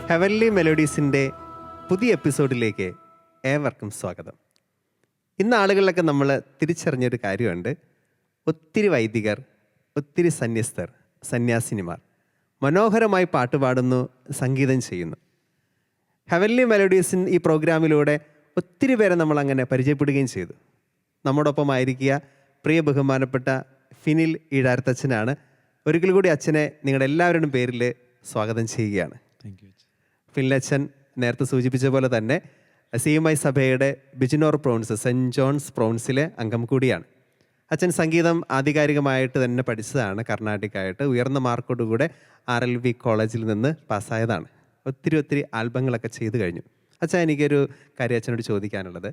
Heavenly മെലഡീസിൻ്റെ പുതിയ എപ്പിസോഡിലേക്ക് ഏവർക്കും സ്വാഗതം. ഇന്ന് ആളുകളിലൊക്കെ നമ്മൾ തിരിച്ചറിഞ്ഞൊരു കാര്യമുണ്ട്. ഒത്തിരി വൈദികർ, ഒത്തിരി സന്യസ്തർ, സന്യാസിനിമാർ മനോഹരമായി പാട്ടുപാടുന്നു, സംഗീതം ചെയ്യുന്നു. ഹെവൻലി മെലഡീസിൻ ഈ പ്രോഗ്രാമിലൂടെ ഒത്തിരി പേരെ നമ്മൾ അങ്ങനെ പരിചയപ്പെടുകയും ചെയ്തു. നമ്മോടൊപ്പം ആയിരിക്കുക പ്രിയ ബഹുമാനപ്പെട്ട ഫിനിൽ ഈഴാരത്തച്ഛനാണ്. ഒരിക്കൽ കൂടി അച്ഛനെ നിങ്ങളുടെ എല്ലാവരുടെയും പേരിൽ സ്വാഗതം ചെയ്യുകയാണ്. ഫിനിലച്ഛൻ നേരത്തെ സൂചിപ്പിച്ച പോലെ തന്നെ CMI സഭയുടെ ബിജിനോർ പ്രോൺസ്, സെൻറ്റ് ജോൺസ് പ്രോൺസിലെ അംഗം കൂടിയാണ്. അച്ഛൻ സംഗീതം ആധികാരികമായിട്ട് തന്നെ പഠിച്ചതാണ്. കർണാട്ടിക്കായിട്ട് ഉയർന്ന മാർക്കോടുകൂടെ RLV കോളേജിൽ നിന്ന് പാസ്സായതാണ്. ഒത്തിരി ആൽബങ്ങളൊക്കെ ചെയ്തു കഴിഞ്ഞു. അച്ഛൻ എനിക്കൊരു കാര്യം അച്ഛനോട് ചോദിക്കാനുള്ളത്,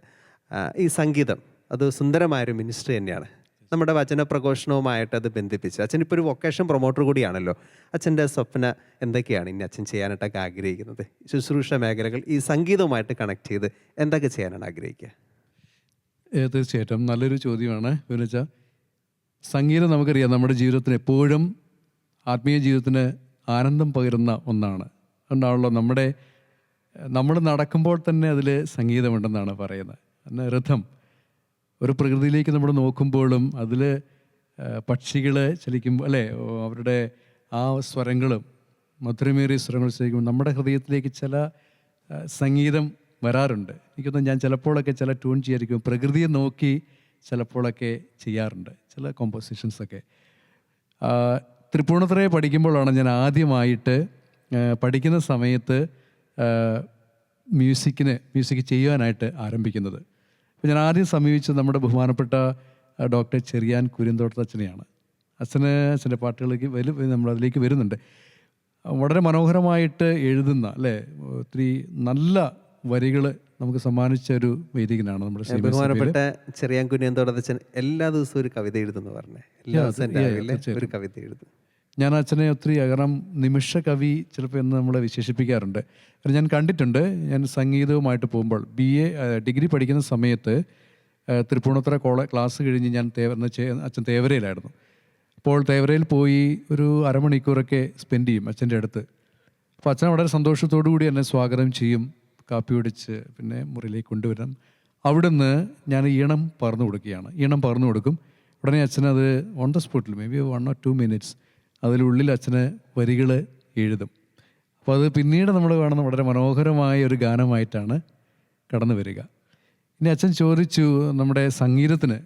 ഈ സംഗീതം അത് സുന്ദരമായൊരു മിനിസ്ട്രി തന്നെയാണ്. നമ്മുടെ വചനപ്രഘോഷണവുമായിട്ട് അത് ബന്ധിപ്പിച്ച് അച്ഛനിപ്പോൾ ഒരു വൊക്കേഷൻ പ്രൊമോട്ടർ കൂടിയാണല്ലോ. അച്ഛൻ്റെ സ്വപ്ന എന്തൊക്കെയാണ് ഇനി അച്ഛൻ ചെയ്യാനായിട്ടൊക്കെ ആഗ്രഹിക്കുന്നത്? ശുശ്രൂഷ മേഖലകൾ ഈ സംഗീതവുമായിട്ട് കണക്ട് ചെയ്ത് എന്തൊക്കെ ചെയ്യാനാണ് ആഗ്രഹിക്കുക? തീർച്ചയായിട്ടും നല്ലൊരു ചോദ്യമാണ്. എന്ന് വെച്ചാൽ സംഗീതം നമുക്കറിയാം നമ്മുടെ ജീവിതത്തിന് എപ്പോഴും ആത്മീയ ജീവിതത്തിന് ആനന്ദം പകരുന്ന ഒന്നാണ്. അതുകൊണ്ടാണല്ലോ നമ്മൾ നടക്കുമ്പോൾ തന്നെ അതിൽ സംഗീതമുണ്ടെന്നാണ് പറയുന്നത്. എന്നാൽ രഥം ഒരു പ്രകൃതിയിലേക്ക് നമ്മൾ നോക്കുമ്പോഴും അതിൽ പക്ഷികൾ ചലിക്കുമ്പോൾ അല്ലേ, അവരുടെ ആ സ്വരങ്ങളും മധുരമേറിയ സ്വരങ്ങൾ ചലിക്കുമ്പോൾ നമ്മുടെ ഹൃദയത്തിലേക്ക് ചില സംഗീതം വരാറുണ്ട്. എനിക്കൊന്നും ഞാൻ ചിലപ്പോഴൊക്കെ ചില ട്യൂൺ ചെയ്യായിരിക്കും പ്രകൃതിയെ നോക്കി ചിലപ്പോഴൊക്കെ ചെയ്യാറുണ്ട് ചില കോമ്പോസിഷൻസൊക്കെ. തൃപ്പൂണിത്തുറയെ പഠിക്കുമ്പോഴാണ് ഞാൻ ആദ്യമായിട്ട് പഠിക്കുന്ന സമയത്ത് മ്യൂസിക് ചെയ്യുവാനായിട്ട് ആരംഭിക്കുന്നത്. അപ്പോൾ ഞാൻ ആദ്യം സമീപിച്ചത് നമ്മുടെ ബഹുമാനപ്പെട്ട ഡോക്ടർ ചെറിയാൻ കുര്യന്തോട്ടത്തച്ഛനെയാണ്. അച്ഛൻ്റെ പാട്ടുകളിലേക്ക് നമ്മളതിലേക്ക് വരുന്നുണ്ട്. വളരെ മനോഹരമായിട്ട് എഴുതുന്ന അല്ലേ, ഒത്തിരി നല്ല വരികൾ നമുക്ക് സമ്മാനിച്ച ഒരു വൈദികനാണ് നമ്മുടെ ബഹുമാനപ്പെട്ട ചെറിയാൻ കുര്യന്തോട്ടത്തച്ഛൻ. എല്ലാ ദിവസവും ഒരു കവിത എഴുതുന്നു പറഞ്ഞേ, എല്ലാ ദിവസവും ഒരു കവിത എഴുതും. ഞാൻ അച്ഛനെ ഒത്തിരി അകറം നിമിഷ കവി ചിലപ്പോൾ എന്ന് നമ്മളെ വിശേഷിപ്പിക്കാറുണ്ട്. കാരണം ഞാൻ കണ്ടിട്ടുണ്ട്. ഞാൻ സംഗീതവുമായിട്ട് പോകുമ്പോൾ ഡിഗ്രി പഠിക്കുന്ന സമയത്ത് തൃപ്പൂണിത്തുറ ക്ലാസ് കഴിഞ്ഞ് ഞാൻ അച്ഛൻ തേവരയിലായിരുന്നു. അപ്പോൾ തേവരയിൽ പോയി ഒരു അരമണിക്കൂറൊക്കെ സ്പെൻഡ് ചെയ്യും അച്ഛൻ്റെ അടുത്ത്. അപ്പോൾ അച്ഛൻ വളരെ സന്തോഷത്തോടു കൂടി എന്നെ സ്വാഗതം ചെയ്യും, കാപ്പി കുടിച്ച് പിന്നെ മുറിയിലേക്ക് കൊണ്ടുവരണം. അവിടുന്ന് ഞാൻ ഈണം പകർന്നു കൊടുക്കും. ഉടനെ അച്ഛനത് ഓൺ ദ സ്പോട്ടിൽ മേ ബി 1 or 2 minutes അതിനുള്ളിൽ അച്ഛന് വരികൾ എഴുതും. അപ്പോൾ അത് പിന്നീട് നമ്മൾ കാണുന്ന വളരെ മനോഹരമായ ഒരു ഗാനമായിട്ടാണ് കടന്നു വരിക. ഇനി അച്ഛൻ ചോദിച്ചു നമ്മുടെ സംഗീതത്തിന്,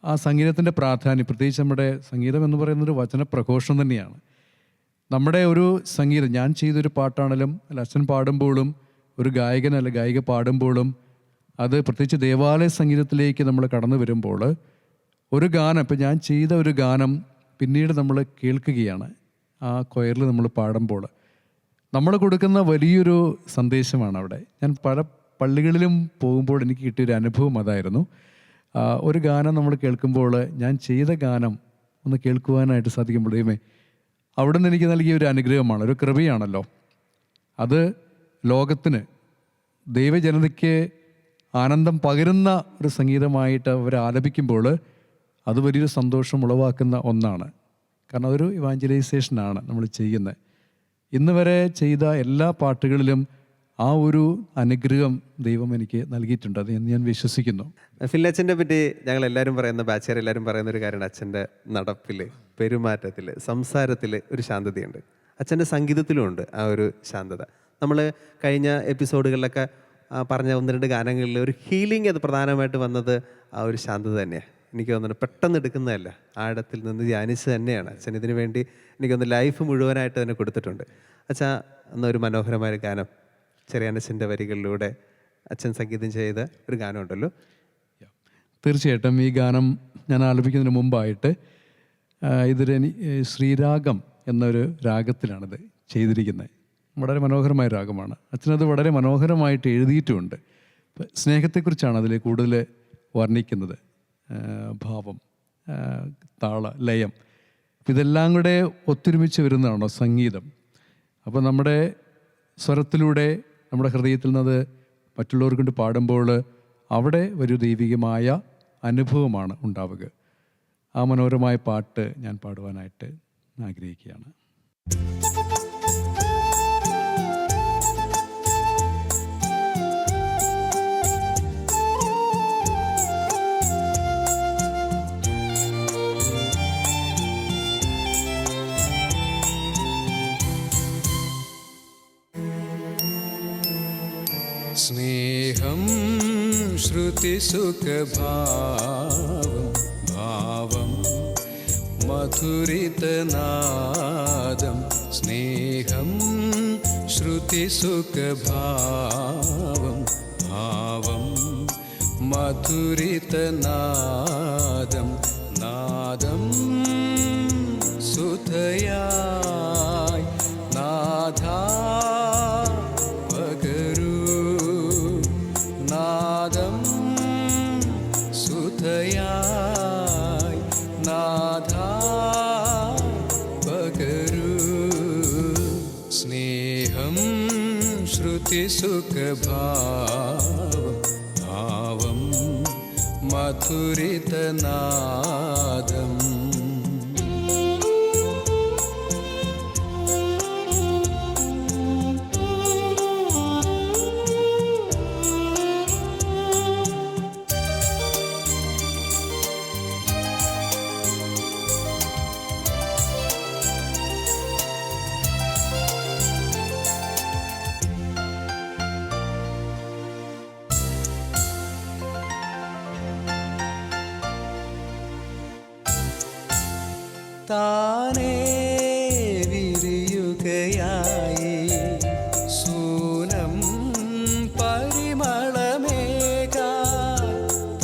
ആ സംഗീതത്തിൻ്റെ പ്രാധാന്യം, പ്രത്യേകിച്ച് നമ്മുടെ സംഗീതം എന്ന് പറയുന്നൊരു വചനപ്രഘോഷണം തന്നെയാണ്. നമ്മുടെ ഒരു സംഗീതം, ഞാൻ ചെയ്തൊരു പാട്ടാണെങ്കിലും അല്ല അച്ഛൻ പാടുമ്പോഴും ഒരു ഗായകൻ അല്ല ഗായിക പാടുമ്പോഴും അത് പ്രത്യേകിച്ച് ദേവാലയ സംഗീതത്തിലേക്ക് നമ്മൾ കടന്നു വരുമ്പോൾ ഒരു ഗാനം, ഇപ്പം ഞാൻ ചെയ്ത ഒരു ഗാനം പിന്നീട് നമ്മൾ കേൾക്കുകയാണ്. ആ കൊയറിൽ നമ്മൾ പാടുമ്പോൾ നമ്മൾ കൊടുക്കുന്ന വലിയൊരു സന്ദേശമാണ് അവിടെ. ഞാൻ പല പള്ളികളിലും പോകുമ്പോൾ എനിക്ക് കിട്ടിയൊരു അനുഭവം അതായിരുന്നു. ഒരു ഗാനം നമ്മൾ കേൾക്കുമ്പോൾ, ഞാൻ ചെയ്ത ഗാനം ഒന്ന് കേൾക്കുവാനായിട്ട് സാധിക്കുമ്പോൾ ദൈവമേ, അവിടെ നിന്ന് എനിക്ക് നൽകിയ ഒരു അനുഗ്രഹമാണ്, ഒരു കൃപയാണല്ലോ. അത് ലോകത്തിന്, ദൈവജനതയ്ക്ക് ആനന്ദം പകരുന്ന ഒരു സംഗീതമായിട്ട് അവർ ആലപിക്കുമ്പോൾ അത് വലിയൊരു സന്തോഷം ഉളവാക്കുന്ന ഒന്നാണ്. കാരണം അതൊരു ഇവാഞ്ചലൈസേഷനാണ് നമ്മൾ ചെയ്യുന്നത്. ഇന്ന് വരെ ചെയ്ത എല്ലാ പാട്ടുകളിലും ആ ഒരു അനുഗ്രഹം ദൈവം എനിക്ക് നൽകിയിട്ടുണ്ട്. അത് ഞാൻ വിശ്വസിക്കുന്നു. ഫിനിലച്ഛൻ്റെ പറ്റി ഞങ്ങളെല്ലാവരും പറയുന്ന, ബാച്ചുകാരെല്ലാവരും പറയുന്ന ഒരു കാര്യമാണ് അച്ഛൻ്റെ നടപ്പിൽ, പെരുമാറ്റത്തിൽ, സംസാരത്തിൽ ഒരു ശാന്തതയുണ്ട്. അച്ഛൻ്റെ സംഗീതത്തിലുമുണ്ട് ആ ഒരു ശാന്തത. നമ്മൾ കഴിഞ്ഞ എപ്പിസോഡുകളിലൊക്കെ പറഞ്ഞ 1-2 ഗാനങ്ങളിൽ ഒരു ഹീലിംഗ് അത് പ്രധാനമായിട്ട് വന്നത് ആ ഒരു ശാന്തത തന്നെയാണ്. എനിക്ക് തോന്നുന്നു പെട്ടെന്ന് എടുക്കുന്നതല്ല, ആഴത്തിൽ നിന്ന് ധ്യാനിച്ച് തന്നെയാണ് അച്ഛൻ ഇതിനു വേണ്ടി എനിക്ക് തോന്നുന്നു ലൈഫ് മുഴുവനായിട്ട് തന്നെ കൊടുത്തിട്ടുണ്ട്. അച്ഛാ, എന്നൊരു മനോഹരമായ ഗാനം ചെറിയാനച്ഛൻ്റെ വരികളിലൂടെ അച്ഛൻ സംഗീതം ചെയ്ത ഒരു ഗാനമുണ്ടല്ലോ. തീർച്ചയായിട്ടും ഈ ഗാനം ഞാൻ ആലപിക്കുന്നതിന് മുമ്പായിട്ട് ഇതൊരു ശ്രീരാഗം എന്നൊരു രാഗത്തിലാണിത് ചെയ്തിരിക്കുന്നത്. വളരെ മനോഹരമായ രാഗമാണ്. അച്ഛനത് വളരെ മനോഹരമായിട്ട് എഴുതിയിട്ടുമുണ്ട്. സ്നേഹത്തെക്കുറിച്ചാണ് അതിൽ കൂടുതൽ വർണ്ണിക്കുന്നത്. ഭാവം, താള, ലയം, ഇതെല്ലാം കൂടെ ഒത്തൊരുമിച്ച് വരുന്നതാണോ സംഗീതം. അപ്പോൾ നമ്മുടെ സ്വരത്തിലൂടെ നമ്മുടെ ഹൃദയത്തിൽ നിന്നത് മറ്റുള്ളവർക്ക് കൊണ്ട് പാടുമ്പോൾ അവിടെ ഒരു ദൈവികമായ അനുഭവമാണ് ഉണ്ടാവുക. ആ മനോഹരമായ പാട്ട് ഞാൻ പാടുവാനായിട്ട് ആഗ്രഹിക്കുകയാണ്. സ്നേഹം ശ്രുതിസുഖഭാവം ഭാവം മധുരിതനാദം സ്നേഹം ശ്രുതിസുഖഭാവം ഭാവം മധുരിതനാദം നാദം സുധയായി നാഥാ പകരൂ നാദം സുധയായി നാഥാ പകരൂ സ്നേഹം ശ്രുതിസുഖഭാവം ഭാവം മധുരിതനാദം താനേ വിരിയുകയായി സൂനം പരിമളമേക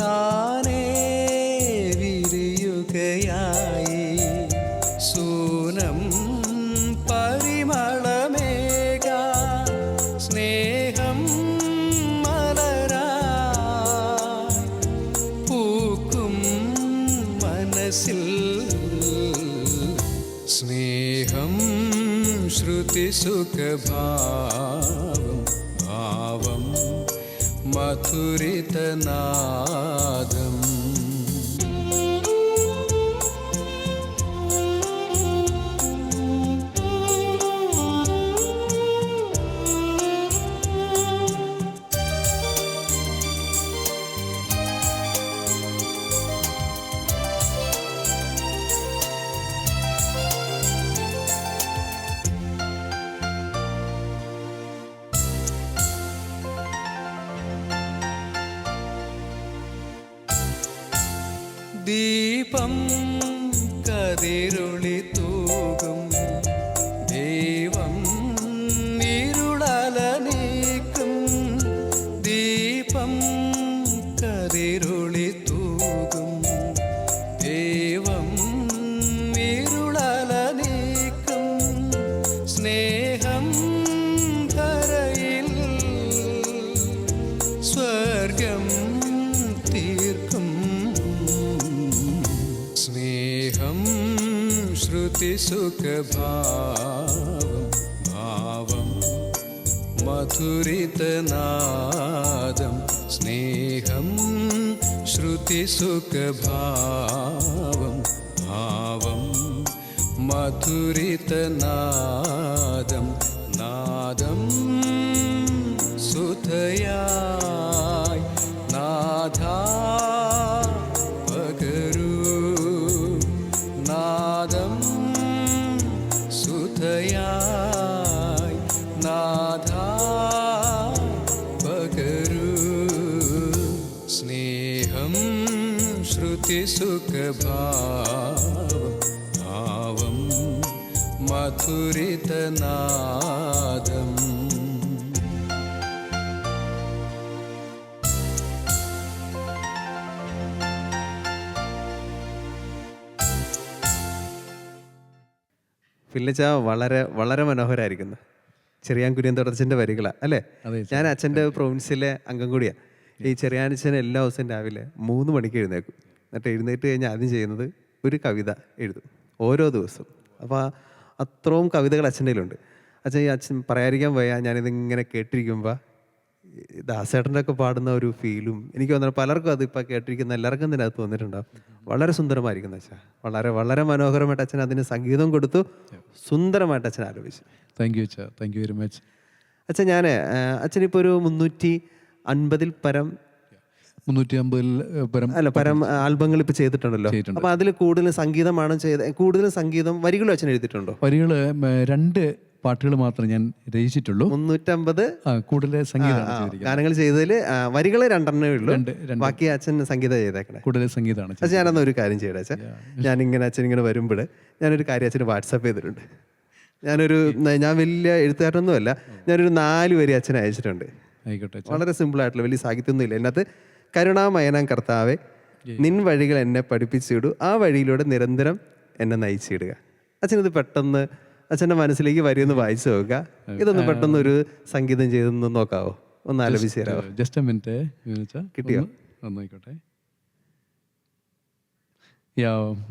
താനേ വിരിയുകയായി സൂനം പരിമളമേക സ്നേഹം മലരായി പൂക്കും മനസ്സിൽ സ്നേഹം ശ്രുതിസുഖഭാവം ഭാവം മധുരിതനാദം ദീപം കതിരൊളി തൂകും ദൈവം ഇരുളല നീക്കും ദീപം കതിരൊളി തൂകും ദൈവം ഇരുളല നീക്കും സ്നേഹം ധരയിൽ സ്വർഗം തീർക്കും സ്നേഹം ശ്രുതിസുഖഭാവം ഭാവം മധുരിതനാദം സ്നേഹം ശ്രുതിസുഖഭാവം ഭാവം മധുരിതനാദം നാദം സുധയായി നാഥാ പകരൂ നാദം സുധയായി നാഥാ പകരൂ സ്നേഹം ശ്രുതിസുഖഭാവം ഭാവം മധുരിതനാദം ഫില്ലിച്ച വളരെ വളരെ മനോഹരമായിരിക്കുന്നു. ചെറിയാൻ കുര്യൻ തുടർച്ചൻ്റെ വരികളാണ് അല്ലേ? അതെ, ഞാൻ അച്ഛൻ്റെ പ്രൊവിൻസിലെ അംഗം കൂടിയാണ്. ഈ ചെറിയാനച്ഛൻ എല്ലാ ദിവസവും രാവിലെ 3 മണിക്ക് എഴുന്നേക്കും. എന്നിട്ട് എഴുന്നേറ്റ് കഴിഞ്ഞാൽ ആദ്യം ചെയ്യുന്നത് ഒരു കവിത എഴുതും ഓരോ ദിവസവും. അപ്പോൾ അത്രയും കവിതകൾ അച്ഛൻ്റെ കയ്യിലുണ്ട്. അച്ഛൻ ഈ അച്ഛൻ പറയാതിരിക്കാൻ പോയാൽ ഞാനിതിങ്ങനെ കേട്ടിരിക്കുമ്പോൾ ദാസേട്ടൻ്റെ ഒക്കെ പാടുന്ന ഒരു ഫീലും എനിക്ക് തോന്നുന്നു പലർക്കും അതിപ്പോൾ കേട്ടിരിക്കുന്ന എല്ലാവർക്കും തന്നെ അത് തോന്നിയിട്ടുണ്ടാവും. വളരെ സുന്ദരമായിരിക്കുന്നു അച്ഛൻ. വളരെ വളരെ മനോഹരമായിട്ട് അച്ഛൻ അതിന് സംഗീതം കൊടുത്തു. സുന്ദരമായിട്ട് അച്ഛൻ ആലോചിച്ചു. താങ്ക് യു അച്ഛാ, താങ്ക് യു വെരി മച്ച്. അച്ഛൻ അച്ഛനിപ്പോൾ ഒരു 350 പരം 350 പരം ആൽബങ്ങൾ ഇപ്പോൾ ചെയ്തിട്ടുണ്ടല്ലോ. ചെയ്തിട്ടുണ്ട്. അപ്പോൾ അതിൽ കൂടുതൽ സംഗീതമാണ് കൂടുതലും സംഗീതം വരികളും അച്ഛൻ എഴുതിയിട്ടുണ്ടോ? വരികൾ 2 പാട്ടുകൾ മാത്രമേ ഞാൻ രചിച്ചിട്ടുള്ളൂ. 350 കൂടുതൽ സംഗീതമാണ് ചെയ്തിരിക്കുന്നത്. ഗാനങ്ങൾ ചെയ്തതിൽ വരികൾ 2 ഉള്ളൂ. രണ്ട്. ബാക്കി അച്ഛൻ സംഗീതം ചെയ്തേക്കണേ. കൂടുതൽ സംഗീതമാണ്. അച്ഛൻ ഞാനന്ന് ഒരു കാര്യം ചെയ്യട്ടെ അച്ഛൻ. അച്ഛൻ ഇങ്ങനെ വരുമ്പോൾ ഞാനൊരു കാര്യം അച്ഛന് വാട്സാപ്പ് ചെയ്തിട്ടുണ്ട്. ഞാൻ വലിയ എഴുത്തുകാരനൊന്നുമല്ല, ഞാനൊരു 4 വരി അച്ഛനെ അയച്ചിട്ടുണ്ട്. ആയിക്കോട്ടെ. വളരെ സിമ്പിളായിട്ടുള്ള, വലിയ സാഹിത്യമൊന്നുമില്ല. അതിനകത്ത് കരുണാമയനാം കർത്താവെ, നിൻ വഴികൾ എന്നെ പഠിപ്പിച്ചിടൂ, ആ വഴിയിലൂടെ നിരന്തരം എന്നെ നയിച്ചിടുക. അച്ഛനത് പെട്ടെന്ന് അച്ഛൻ്റെ മനസ്സിലേക്ക് വരിയൊന്ന് വായിച്ചു നോക്കുക. ഇതൊന്ന് പെട്ടെന്ന് ഒരു സംഗീതം ചെയ്തൊന്ന് നോക്കാവോ? ഒന്ന് ആലപിച്ച് തരാമോ? Just A minute. കിട്ടിയോ? ഒന്നായിക്കോട്ടെ.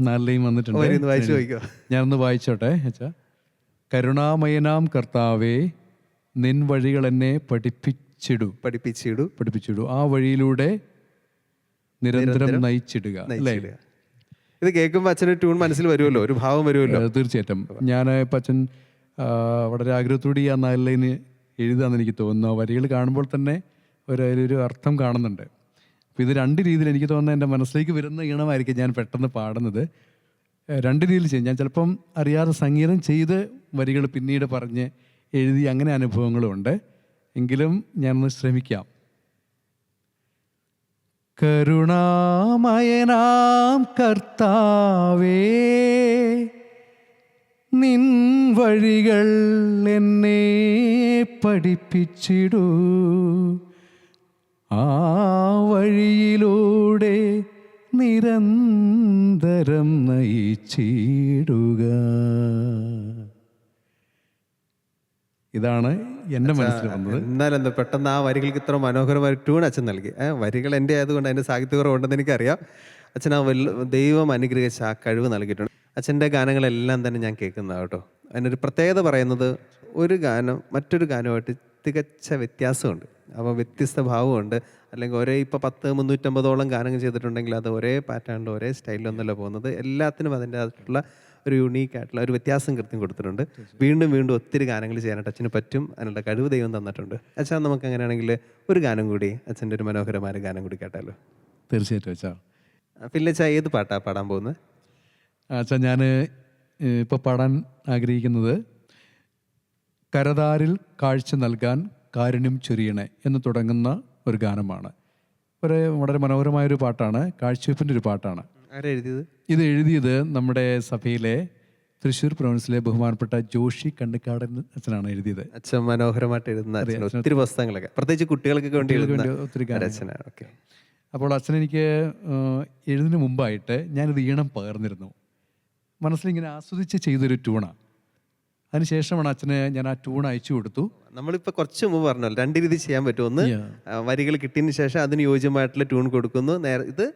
നാലിലെയും വന്നിട്ടുണ്ട്. വായിച്ചു നോക്കിക്കോ. ഞാനൊന്ന് വായിച്ചോട്ടെ അച്ഛാ. കരുണാമയനാം കർത്താവേ, നിൻ വഴികൾ എന്നെ പഠിപ്പിച്ചിടൂ, ആ വഴിയിലൂടെ നിരന്തരം നയിച്ചിടുക. അല്ലേ? ഇത് കേൾക്കുമ്പോൾ അച്ഛനൊരു ട്യൂൺ മനസ്സിൽ വരുമല്ലോ, ഒരു ഭാവം വരുമല്ലോ. തീർച്ചയായിട്ടും. ഞാൻ ഇപ്പം അച്ഛൻ വളരെ ആഗ്രഹത്തോടെ ആ 4 ലൈന് എഴുതാന്ന് എനിക്ക് തോന്നുന്നു. വരികൾ കാണുമ്പോൾ തന്നെ ഒരു അർത്ഥം കാണുന്നുണ്ട്. അപ്പോൾ ഇത് 2 രീതിയിൽ എനിക്ക് തോന്നുന്നത് എൻ്റെ മനസ്സിലേക്ക് വരുന്ന ഈണമായിരിക്കും ഞാൻ പെട്ടെന്ന് പാടുന്നത്. 2 രീതിയിൽ ചെയ്യും. ഞാൻ ചിലപ്പം അറിയാതെ സംഗീതം ചെയ്ത് വരികൾ പിന്നീട് പറഞ്ഞ് എഴുതി, അങ്ങനെ അനുഭവങ്ങളുമുണ്ട്. എങ്കിലും ഞാനൊന്ന് ശ്രമിക്കാം. കരുണാമയനാം കർത്താവേ, നിൻ വഴികൾ എന്നെ പഠിപ്പിച്ചിടൂ, ആ വഴിയിലൂടെ നിരന്തരം നയിച്ചിടുക. ഇതാണ് എൻ്റെ മനസ്സിൽ വന്നത്. എന്നാലെന്താ പെട്ടെന്ന് ആ വരികൾക്ക് ഇത്ര മനോഹരമായ ട്യൂൺ അച്ഛൻ നൽകി. വരികൾ എൻ്റെ ആയതുകൊണ്ട് അതിൻ്റെ സാഹിത്യകുറവുണ്ടെന്ന് എനിക്കറിയാം. അച്ഛൻ ദൈവം അനുഗ്രഹിച്ച ആ കഴിവ് നൽകിയിട്ടുണ്ട്. അച്ഛൻ്റെ ഗാനങ്ങളെല്ലാം തന്നെ ഞാൻ കേൾക്കുന്നതാണ് കേട്ടോ. അതിനൊരു പ്രത്യേകത പറയുന്നത്, ഒരു ഗാനം മറ്റൊരു ഗാനമായിട്ട് തികച്ച വ്യത്യാസമുണ്ട്. അപ്പോൾ വ്യത്യസ്ത ഭാവമുണ്ട്. അല്ലെങ്കിൽ ഇപ്പോൾ 350 ഗാനങ്ങൾ ചെയ്തിട്ടുണ്ടെങ്കിൽ അത് ഒരേ പാറ്റേണിൽ ഒരേ സ്റ്റൈലിലൊന്നല്ല പോകുന്നത്. എല്ലാത്തിനും അതിൻ്റെതായിട്ടുള്ള ഒരു യുണീക്കായിട്ടുള്ള ഒരു വ്യത്യാസം കൃത്യം കൊടുത്തിട്ടുണ്ട്. വീണ്ടും വീണ്ടും ഒത്തിരി ഗാനങ്ങൾ ചെയ്യാനായിട്ട് അച്ഛന് പറ്റും. അതിനുള്ള കഴിവ് ദൈവം തന്നിട്ടുണ്ട്. അച്ഛാ, നമുക്ക് അങ്ങനെയാണെങ്കിൽ ഒരു ഗാനം കൂടി, അച്ഛൻ്റെ ഒരു മനോഹരമായ ഗാനം കൂടി കേട്ടാലോ? തീർച്ചയായിട്ടും അച്ഛാ. പിന്നെ അച്ഛാ, ഏത് പാട്ടാണ് പാടാൻ പോകുന്നത്? അച്ഛാ, ഞാൻ ഇപ്പോൾ പാടാൻ ആഗ്രഹിക്കുന്നത് കരതാരിൽ കാഴ്ച നൽകാൻ കാരുണ്യം ചൊരിയണേ എന്ന് തുടങ്ങുന്ന ഒരു ഗാനമാണ്. വളരെ മനോഹരമായൊരു പാട്ടാണ്. കാഴ്ചവെപ്പിൻ്റെ ഒരു പാട്ടാണ്. ആരാ എഴുതിയത്? ഇത് എഴുതിയത് നമ്മുടെ സഭയിലെ തൃശ്ശൂർ പ്രൊവിൻസിലെ ബഹുമാനപ്പെട്ട ജോഷി കണ്ണിക്കാടൻ അച്ഛനാണ് എഴുതിയത്. അച്ഛൻ മനോഹരമായിട്ട് എഴുതുന്ന ഒത്തിരി പുസ്തകങ്ങളൊക്കെ, പ്രത്യേകിച്ച് കുട്ടികൾക്കൊക്കെ വേണ്ടി ഒത്തിരി അച്ഛനാണ്. ഓക്കെ. അപ്പോൾ അച്ഛൻ എനിക്ക് എഴുതുന്നതിന് മുമ്പായിട്ട് ഞാനിത് ഈണം പകർന്നിരുന്നു. മനസ്സിലിങ്ങനെ ആസ്വദിച്ച് ചെയ്തൊരു ട്യൂണാണ്. അതിനുശേഷമാണ് അച്ഛന് ഞാൻ ആ ട്യൂൺ അയച്ചു കൊടുത്തു. നമ്മളിപ്പോൾ കുറച്ച് മുമ്പ് പറഞ്ഞല്ലോ 2 രീതി ചെയ്യാൻ പറ്റും. ഒന്ന്, വരികൾ കിട്ടിയതിന് ശേഷം അതിന് യോജ്യമായിട്ടുള്ള ട്യൂൺ കൊടുക്കുന്നു. ഇത്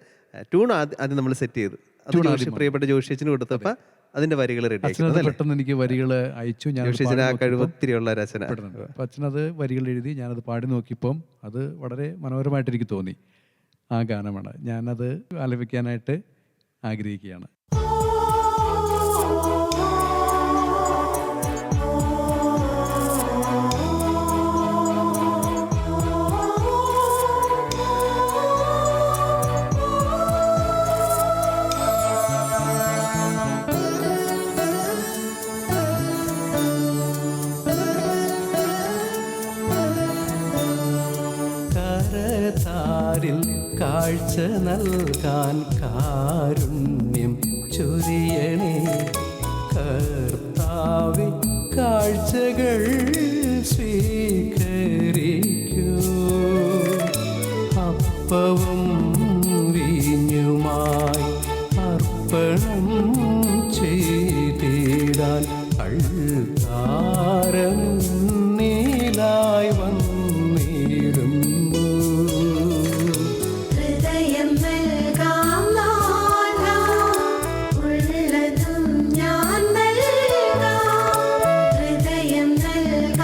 ട്യൂൺ ആദ്യം നമ്മൾ സെറ്റ് ചെയ്തു, പ്രിയപ്പെട്ട ജോഷിയച്ചിന് കൊടുത്തപ്പോൾ അതിന്റെ വരികൾ റെഡി. പെട്ടെന്ന് എനിക്ക് വരികൾ അയച്ചു. ഞാൻ കഴിവൊത്തിരിയുള്ള രചന. അപ്പം അച്ഛനത് വരികൾ എഴുതി, ഞാനത് പാടി നോക്കിയപ്പം അത് വളരെ മനോഹരമായിട്ട് എനിക്ക് തോന്നി. ആ ഗാനമാണ് ഞാനത് ആലപിക്കാനായിട്ട് ആഗ്രഹിക്കുകയാണ്. കാഴ്ച നൽകാൻ കാരുണ്യം ചൊരിയണേ കർത്താവേ, കാഴ്ചകൾ സ്വീകരിക്കൂ, അപ്പവും വീഞ്ഞുമായി അർപ്പണം ചെയ്തിടാൻ അൾത്താരം നീലായി വന്നിടും. ഉള്ളതും ഞാൻ നൽകാം, ഹൃദയം നൽകാം.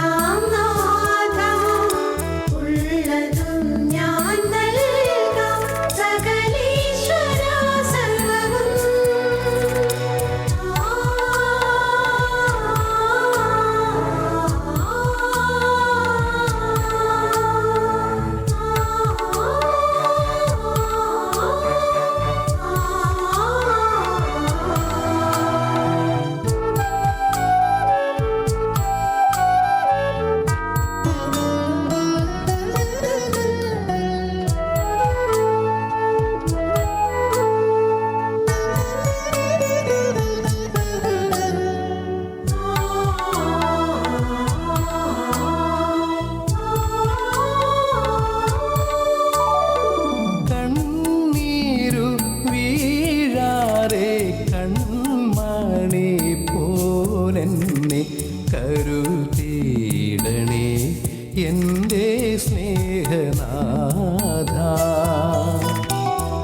എൻ്റെ സ്നേഹനാഥ.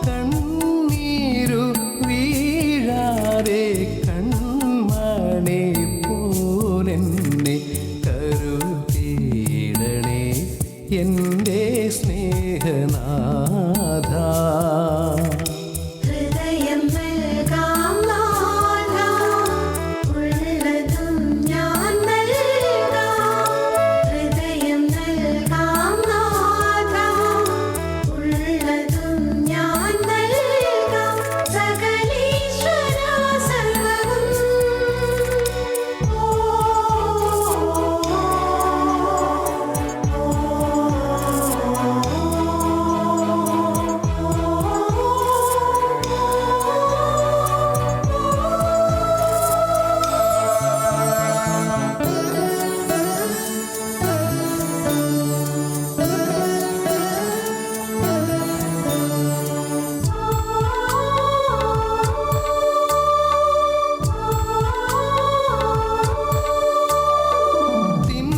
കണ്ണീരു വീഴാതെ കൺമണി പോലെന്നെ കരുതിയിടണേ എൻ്റെ സ്നേഹനാഥ. ഹൃദയം നൽകാം നാഥ, ഉള്ളതും ഞാൻ നൽകാം. ഹൃദയം നൽകാം നാഥ, ഉള്ളതും ഞാൻ നൽകാം. സകലീശ്വര സർവ്വവും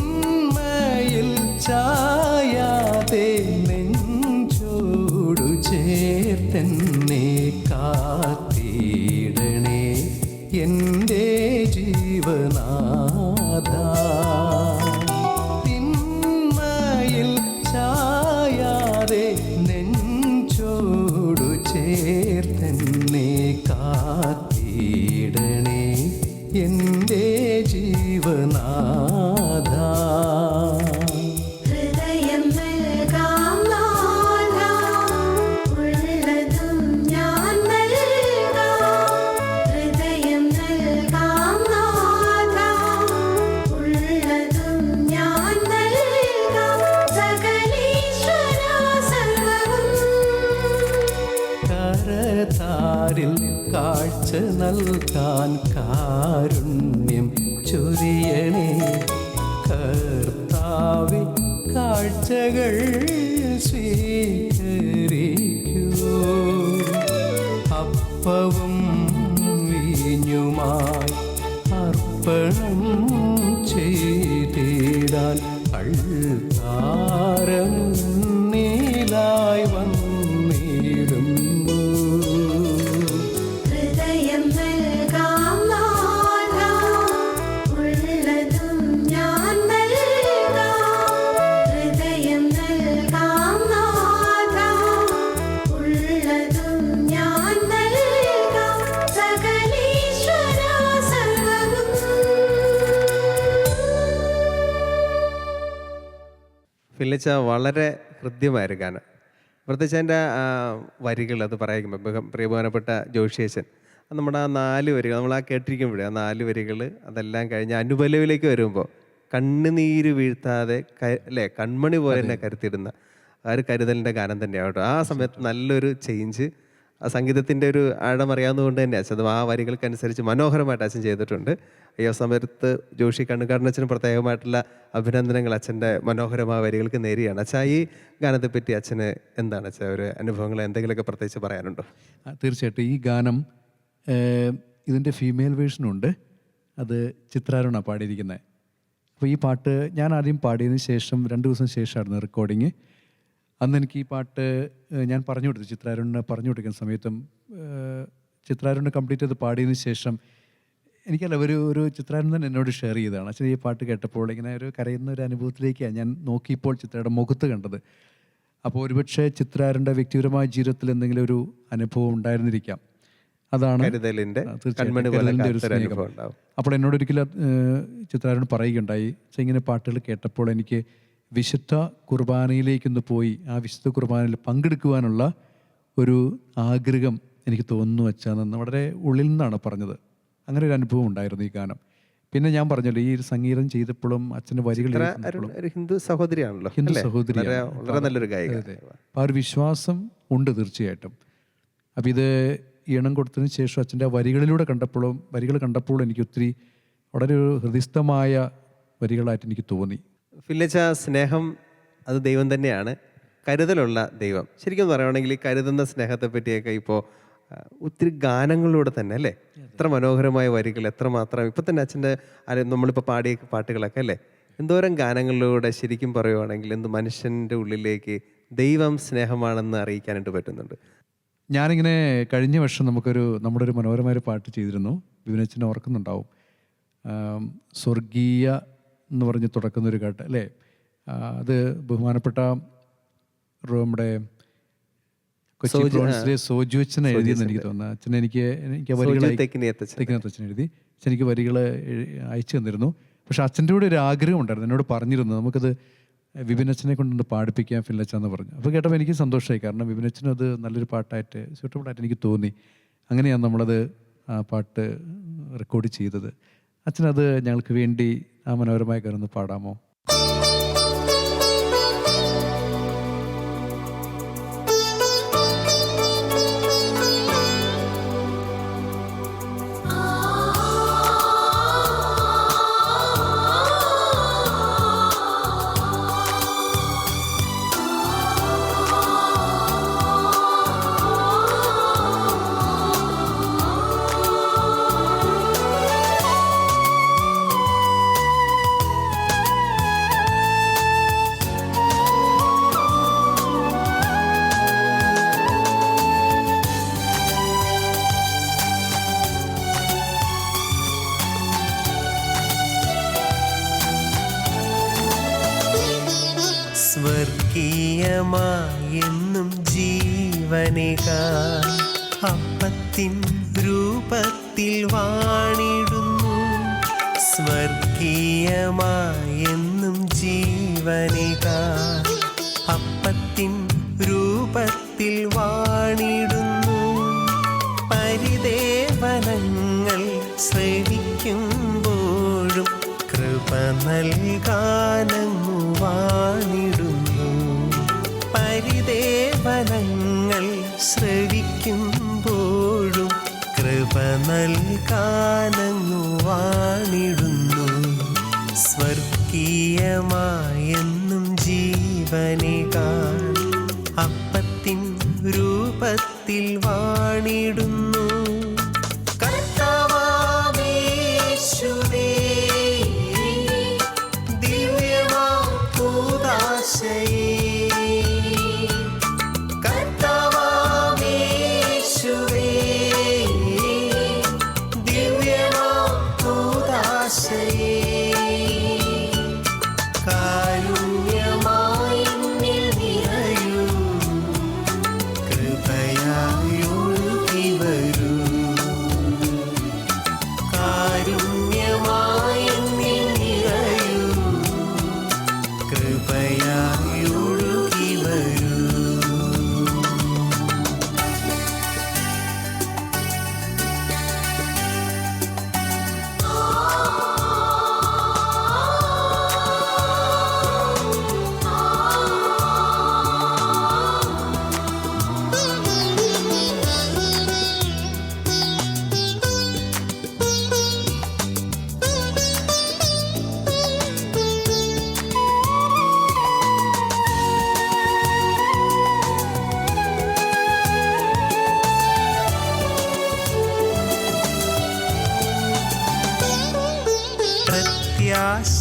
തിന്മയിൽ ചായാതെ നെഞ്ചോടു ചേർത്തെന്നെ കാത്തിടണേ എൻ്റെ ജീവനാഥ. തിന്മയിൽ ചായാതെ നെഞ്ചോടു ചേർത്തെന്നെ കാത്തിടണേ എൻ്റെ ജീവനാഥ. ഹൃദയം നൽകാം നാഥ, ഉള്ളതും ഞാൻ നൽകാം. ഹൃദയം നൽകാം നാഥ, ഉള്ളതും ഞാൻ നൽകാം. സകലീശ്വര സർവ്വവും കരതാരിൽ കാഴ്ച നൽകാൻ കാരുണ്യം ചൊരിയണേ കർത്താവേ. കാഴ്ചകൾ സ്വീകരിക്കൂ. അപ്പവും വീഞ്ഞുമായി അർപ്പണം ചെയ്തിടാൻ അൾത്താരമുന്നിലായി വന്നിടുന്നു. ഹൃദയം നൽകാം നാഥ, ഉള്ളതും ഞാൻ നൽകാം. ഹൃദയം നൽകാം നാഥ, ഉള്ളതും ഞാൻ നൽകാം. സകലീശ്വര സർവ്വവും ഫില്ലിച്ച വളരെ ഹൃദ്യമായൊരു ഗാനം. പ്രത്യേകിച്ച് അതിൻ്റെ വരികൾ അത് പറയുമ്പോൾ പ്രിയബഹുമാനപ്പെട്ട ജോഷിയച്ചൻ നമ്മുടെ ആ 4 വരികൾ നമ്മൾ ആ കേട്ടിരിക്കുമ്പോഴേ ആ 4 വരികൾ അതെല്ലാം കഴിഞ്ഞ് അനുപല്ലവിലേക്ക് വരുമ്പോൾ കണ്ണുനീര് വീഴ്ത്താതെ അല്ലേ കൺമണി പോലെ തന്നെ കരുത്തിടുന്ന ആ ഒരു കരുതലിൻ്റെ ഗാനം തന്നെയാണ് കേട്ടോ. ആ സമയത്ത് നല്ലൊരു ചേഞ്ച് ആ സംഗീതത്തിൻ്റെ ഒരു ആഴമറിയാവുന്നതുകൊണ്ട് തന്നെ അച്ഛൻ ആ വരികൾക്കനുസരിച്ച് മനോഹരമായിട്ട് അച്ഛൻ ചെയ്തിട്ടുണ്ട്. ഈ സമയത്ത് ജോഷി കണ്ണുകാരനച്ഛന് പ്രത്യേകമായിട്ടുള്ള അഭിനന്ദനങ്ങൾ അച്ഛൻ്റെ മനോഹരമായ വരികൾക്ക് നേരിയാണ്. അച്ഛാ ഈ ഗാനത്തെപ്പറ്റി അച്ഛന് എന്താണ് അച്ഛാ ഒരു അനുഭവങ്ങൾ എന്തെങ്കിലുമൊക്കെ പ്രത്യേകിച്ച് പറയാനുണ്ടോ? തീർച്ചയായിട്ടും ഈ ഗാനം ഇതിൻ്റെ ഫീമെയിൽ വേർഷനുണ്ട്. അത് ചിത്രാരുണാണ് പാടിയിരിക്കുന്നത്. അപ്പോൾ ഈ പാട്ട് ഞാൻ ആദ്യം പാടിയതിന് ശേഷം 2 ദിവസം ശേഷമായിരുന്നു റെക്കോർഡിങ്. അന്ന് എനിക്ക് ഈ പാട്ട് ഞാൻ പറഞ്ഞു കൊടുത്തു ചിത്രാരുണിന് പറഞ്ഞു കൊടുക്കുന്ന സമയത്തും ചിത്രാരുണ് കംപ്ലീറ്റ് ചെയ്ത് പാടിയതിന് ശേഷം എനിക്കല്ല ഒരു ചിത്രാരുൺ തന്നെ എന്നോട് ഷെയർ ചെയ്തതാണ്. അച്ഛൻ ഈ പാട്ട് കേട്ടപ്പോൾ ഇങ്ങനെ ഒരു കരയുന്ന ഒരു അനുഭവത്തിലേക്കാണ് ഞാൻ നോക്കിയപ്പോൾ ചിത്രയുടെ മുഖത്ത് കണ്ടത്. അപ്പോൾ ഒരുപക്ഷെ ചിത്രാരുൻ്റെ വ്യക്തിപരമായ ജീവിതത്തിൽ എന്തെങ്കിലും ഒരു അനുഭവം ഉണ്ടായിരുന്നിരിക്കാം. അതാണ് അപ്പോൾ എന്നോട് ഒരിക്കലും ചിത്രാരുൺ പറയുകയുണ്ടായി, ഇങ്ങനെ പാട്ടുകൾ കേട്ടപ്പോൾ എനിക്ക് വിശുദ്ധ കുർബാനയിലേക്കൊന്ന് പോയി ആ വിശുദ്ധ കുർബാനയിൽ പങ്കെടുക്കുവാനുള്ള ഒരു ആഗ്രഹം എനിക്ക് തോന്നുന്നു വെച്ചാന്ന് വളരെ ഉള്ളിൽ നിന്നാണ് പറഞ്ഞത്. അങ്ങനെ ഒരു അനുഭവം ഉണ്ടായിരുന്നു ഈ ഗാനം. പിന്നെ ഞാൻ പറഞ്ഞല്ലോ ഈ സംഗീതം ചെയ്തപ്പോഴും അച്ഛൻ്റെ വരികൾ ഹിന്ദു സഹോദരിയാണല്ലോ, ഹിന്ദു സഹോദരി, വളരെ നല്ലൊരു ഗായിക. ആ ഒരു വിശ്വാസം ഉണ്ട് തീർച്ചയായിട്ടും. അപ്പം ഇത് ഈണം കൊടുത്തതിന് ശേഷം അച്ഛൻ്റെ വരികൾ കണ്ടപ്പോഴും എനിക്ക് ഒത്തിരി വളരെ ഒരു ഹൃദയസ്ഥമായ വരികളായിട്ട് എനിക്ക് തോന്നി. ഫില്ലിച്ച സ്നേഹം അത് ദൈവം തന്നെയാണ്, കരുതലുള്ള ദൈവം. ശരിക്കും പറയുകയാണെങ്കിൽ ഈ കരുതുന്ന സ്നേഹത്തെ പറ്റിയൊക്കെ ഇപ്പോൾ ഒത്തിരി ഗാനങ്ങളിലൂടെ തന്നെ അല്ലേ, എത്ര മനോഹരമായ വരികൾ, എത്രമാത്രം ഇപ്പം തന്നെ അച്ഛൻ്റെ നമ്മളിപ്പോൾ പാടിയ പാട്ടുകളൊക്കെ അല്ലേ എന്തോരം ഗാനങ്ങളിലൂടെ ശരിക്കും പറയുവാണെങ്കിൽ എന്ത് മനുഷ്യൻ്റെ ഉള്ളിലേക്ക് ദൈവം സ്നേഹമാണെന്ന് അറിയിക്കാനായിട്ട് പറ്റുന്നുണ്ട്. ഞാനിങ്ങനെ കഴിഞ്ഞ വർഷം നമ്മുടെ ഒരു മനോഹരമായ ഒരു പാട്ട് ചെയ്തിരുന്നു. വിപിനച്ചനെ ഓർക്കുന്നുണ്ടാവും. സ്വർഗീയ എന്ന് പറഞ്ഞ് തുടക്കുന്നൊരു കേട്ട് അല്ലേ? അത് ബഹുമാനപ്പെട്ട നമ്മുടെ കൊച്ചി പ്രോവിൻസിലെ സോജു അച്ഛൻ എഴുതിയെന്ന് എനിക്ക് തോന്നുന്നു. അച്ഛൻ എനിക്ക് വരികൾ തെക്കിനകത്ത് എഴുതി. അച്ഛൻ എനിക്ക് വരികൾ അയച്ചു തന്നിരുന്നു. പക്ഷെ അച്ഛൻ്റെ കൂടെ ഒരു ആഗ്രഹം ഉണ്ടായിരുന്നു, എന്നോട് പറഞ്ഞിരുന്നു നമുക്കത് വിപിനച്ചനെ കൊണ്ടൊന്ന് പാടിപ്പിക്കാൻ ഫില്ലച്ചാന്ന് പറഞ്ഞു. അപ്പോൾ കേട്ടപ്പോൾ എനിക്ക് സന്തോഷമായി. കാരണം വിപിനച്ചനും അത് നല്ലൊരു പാട്ടായിട്ട് സ്യൂട്ടബിളായിട്ട് എനിക്ക് തോന്നി. അങ്ങനെയാണ് നമ്മളത് ആ പാട്ട് റെക്കോർഡ് ചെയ്തത്. അച്ഛനത് ഞങ്ങൾക്ക് വേണ്ടി ആ മനോഹരമായ കാര്യം ഒന്ന് പാടാമോ? സ്വർഗീയമായെന്നും ജീവനേകാൻ അപ്പത്തിൻ രൂപത്തിൽ വാണിടുന്നു. സ്വർഗീയമായെന്നും ജീവനേകാൻ അപ്പത്തിൻ രൂപത്തിൽ വാണിടുന്നു. പരിദേവനങ്ങൾ ശ്രവിക്കുമ്പോഴും കൃപ നൽകാനങ്ങു വാണിടുന്നു. പരിദേവനങ്ങൾ ശ്രവിക്കുമ്പോഴും കൃപ നൽകാനങ്ങു വാണിടുന്നു. സ്വർഗീയമായെന്നും ജീവനേകാൻ അപ്പത്തിൻ രൂപത്തിൽ വാണിടുന്നു.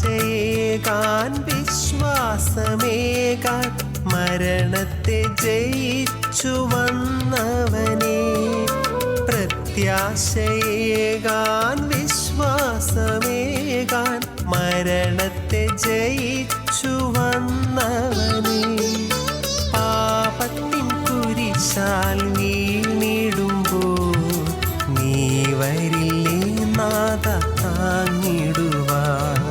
പ്രത്യാശയേകാൻ വിശ്വാസമേകാൻ മരണത്തെ ജയിച്ചു വന്നവനെ. പ്രത്യാശയേകാൻ വിശ്വാസമേകാൻ മരണത്തെ ജയിച്ചു വന്നവനെ. പാപത്തിൻ കുരിശാൽ വീണിടുമ്പോൾ നീ വരില്ലേ നാഥ താങ്ങിടുവാൻ.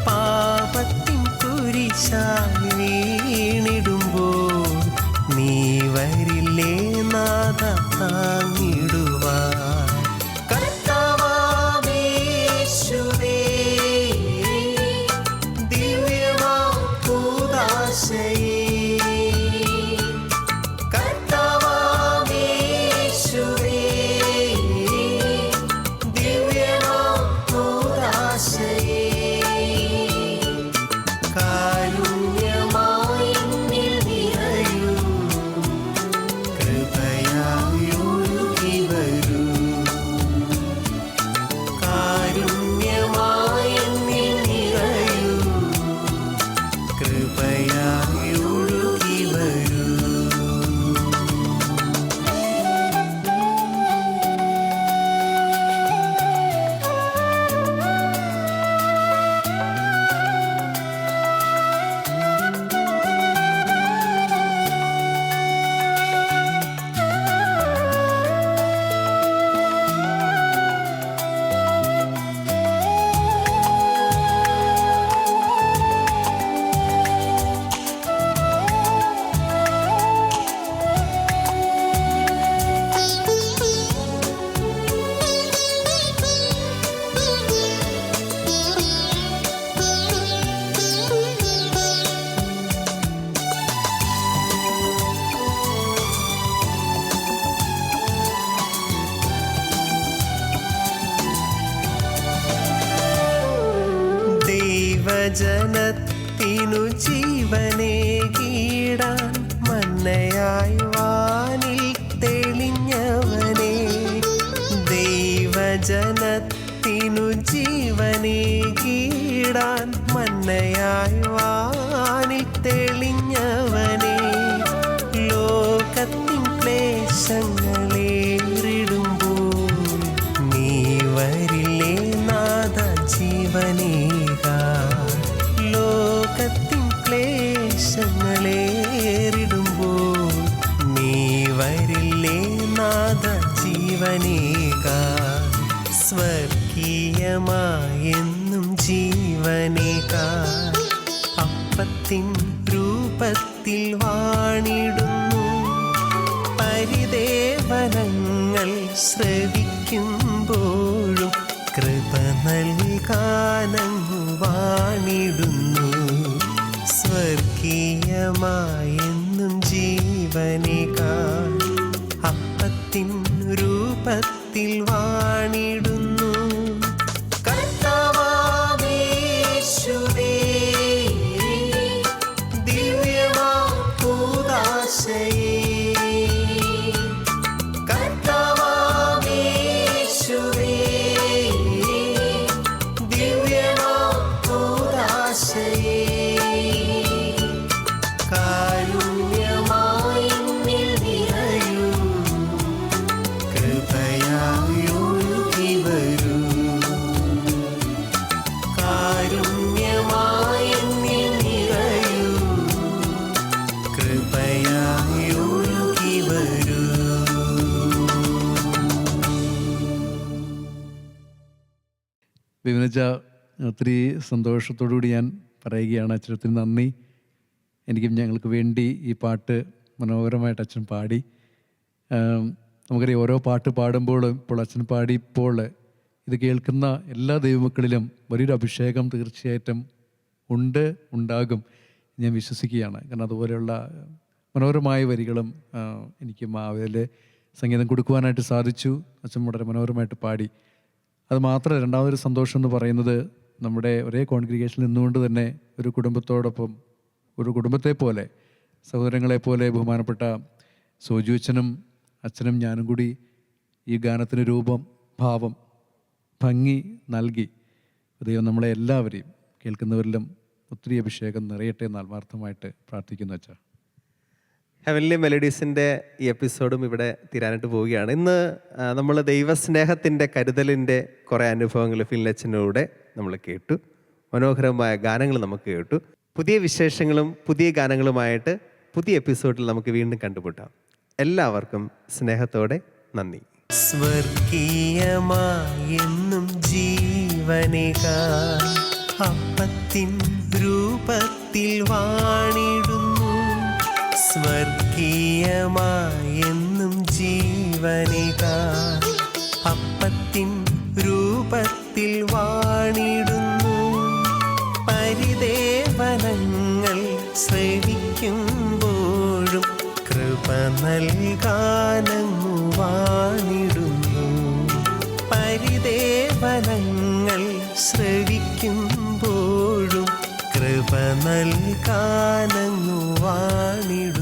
പാപത്തിൻ കുരിശാൽ വീണിടുമ്പോൾ നീ വരില്ലേ നാഥ താങ്ങിടുവാൻ. കർത്താവേശുവേ ദിവ്യമാം കൂദാശയേ. കാരുണ്യമായി നിറയൂ, കൃപയായൊഴുകി കൃപയായി ഒഴുകി വരൂ. ദൈവജനത്തിനു ജീവനേകിടാൻ മന്നയായി വാനിൽ തെളിഞ്ഞവനെ. ദൈവജനത്തിനു ജീവനേകിടാൻ മന്നയായി വാനിൽ തെളിഞ്ഞവനെ. ലോകത്തിൻ ക്ലേശങ്ങളേറിടുമ്പോൾ നീ വരില്ലേ നാഥ ജീവനേക. ലോകത്തിൻ ക്ലേശങ്ങളേറിടുമ്പോൾ നീ വരില്ലേ നാഥ ജീവനേക. സ്വർഗീയമായെന്നും ജീവനേക. അപ്പത്തിൻ രൂപത്തിൽ വാണിടുന്നു. പരിദേവനങ്ങൾ ശ്രവിക്കുമ്പോഴും കൃപ നൽകാനങ്ങു വാണിടുന്നു. സ്വർഗീയമായെന്നും ജീവനേക. അപ്പത്തിൻ രൂപത്തിൽ വാണിടുന്നു. കർത്താവേശുവേ, ദിവ്യമാ കൂദാശയേ. കർത്താവേശുവേ, ദിവ്യമാ കൂദാശയേ. കാരുണ്യമായി എന്നിൽ നിറയൂ. കൃപയായി ഒഴുകി വരൂ. കാരുണ്യമായി എന്നിൽ നിറയൂ. കൃപയായി ഒഴുകി വരൂ. വിമനജ, ഒത്തിരി സന്തോഷത്തോടുകൂടി ഞാൻ പറയുകയാണ് അച്ഛനത്തിന് നന്ദി. എനിക്കും ഞങ്ങൾക്ക് വേണ്ടി ഈ പാട്ട് മനോഹരമായിട്ട് അച്ഛൻ പാടി. നമുക്കറിയാം, ഓരോ പാട്ട് പാടുമ്പോഴും ഇപ്പോൾ അച്ഛൻ പാടിയപ്പോൾ ഇത് കേൾക്കുന്ന എല്ലാ ദൈവമക്കളിലും വലിയൊരു അഭിഷേകം തീർച്ചയായിട്ടും ഉണ്ടാകും ഞാൻ വിശ്വസിക്കുകയാണ്. കാരണം അതുപോലെയുള്ള മനോഹരമായ വരികളും എനിക്ക് അതിൽ സംഗീതം കൊടുക്കുവാനായിട്ട് സാധിച്ചു. അച്ഛൻ വളരെ മനോഹരമായിട്ട് പാടി. അത് മാത്രമല്ല, രണ്ടാമതൊരു സന്തോഷം എന്ന് പറയുന്നത് നമ്മുടെ ഒരേ കോൺഗ്രിഗേഷനിൽ നിന്നുകൊണ്ട് തന്നെ ഒരു കുടുംബത്തോടൊപ്പം, ഒരു കുടുംബത്തെ പോലെ, സഹോദരങ്ങളെ പോലെ ബഹുമാനപ്പെട്ട സോജു അച്ഛനും ഞാനും കൂടി ഈ ഗാനത്തിന് രൂപം, ഭാവം, ഭംഗി നൽകി. ദൈവം നമ്മളെ എല്ലാവരെയും കേൾക്കുന്നവരിലും ഒത്തിരി അഭിഷേകം നിറയട്ടെ എന്ന് ആത്മാർത്ഥമായിട്ട് പ്രാർത്ഥിക്കുന്നു അച്ഛാ. ഹെവൻലി മെലഡീസിൻ്റെ ഈ എപ്പിസോഡും ഇവിടെ തീരാനായിട്ട് പോവുകയാണ്. ഇന്ന് നമ്മൾ ദൈവസ്നേഹത്തിൻ്റെ കരുതലിൻ്റെ കുറേ അനുഭവങ്ങൾ ഫില്ലച്ചനിലൂടെ നമ്മൾ കേട്ടു. മനോഹരമായ ഗാനങ്ങൾ നമുക്ക് കേട്ടു. പുതിയ വിശേഷങ്ങളും പുതിയ ഗാനങ്ങളുമായിട്ട് പുതിയ എപ്പിസോഡിൽ നമുക്ക് വീണ്ടും കണ്ടുമുട്ടാം. എല്ലാവർക്കും സ്നേഹത്തോടെ നന്ദി. സ്വർഗീയമായെന്നും ജീവനേക. അപ്പത്തിൻ രൂപത്തിൽ വാണിടുന്നു. സ്വർഗീയമായെന്നും ജീവനേക. അപ്പത്തിൻ രൂപത്തിൽ വാണിടുന്നു. പരിദേവനങ്ങൾ ശ്രവിക്കുമ്പോഴും കൃപ നൽകാനങ്ങു വാണിടുന്നു. പരിദേവനങ്ങൾ ശ്രവിക്കുമ്പോഴും കൃപ നൽകാനങ്ങു വാണിടുന്നു.